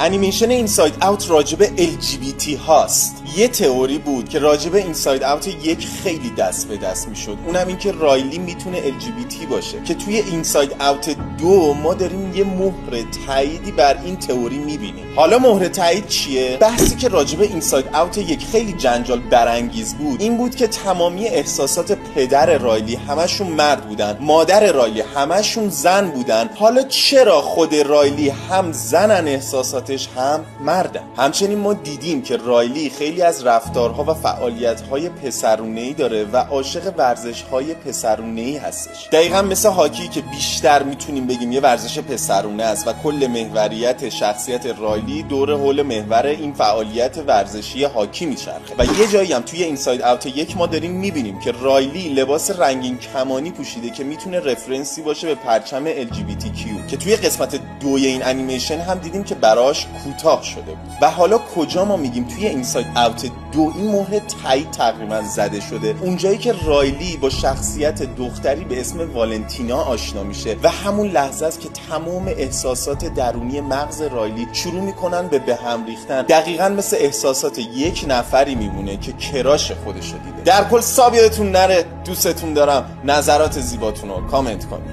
انیمیشن اینساید اوت راجب LGBT هاست. یه تئوری بود که راجب اینساید اوت یک خیلی دست به دست میشد، اونم این که رایلی میتونه LGBT باشه، که توی اینساید اوت 2 ما داریم یه مهر تاییدی بر این تئوری میبینیم. حالا مهر تایید چیه؟ بحثی که راجب اینساید اوت یک خیلی جنجال برانگیز بود این بود که تمامی احساسات پدر رایلی همشون مرد بودن، مادر رایلی همشون زن بودن. حالا چرا خود رایلی هم زنن احساساتش هم مردن؟ همچنین ما دیدیم که رایلی خیلی از رفتارها و فعالیت‌های پسرونه‌ای داره و عاشق ورزش‌های پسرونه‌ای هستش. دقیقاً مثل هاکی که بیشتر میتونیم بگیم یه ورزش پسرونه است و کل محوریت شخصیت رایلی دور حول محور این فعالیت ورزشی هاکی میچرخه. و یه جایی هم توی اینساید اوت یک ما داریم میبینیم که رایلی لباس رنگین کمانی پوشیده که میتونه رفرنسی باشه به پرچم LGBTQ، که توی قسمت 2 این انیمیشن هم دیدیم که براش کوتاه شده بود. و حالا کجا ما میگیم توی اینساید اوت 2 این مهر تایید تقریبا زده شده؟ اونجایی که رایلی با شخصیت دختری به اسم والنتینا آشنا میشه و همون لحظه است که تمام احساسات درونی مغز رایلی شروع میکنن به هم ریختن. دقیقاً مثل احساسات یک نفری میمونه که کراش خودشو دیده. در کل ساب یادتون نره، دوستتون دارم. نظرات زیباتون رو کامنت کنید.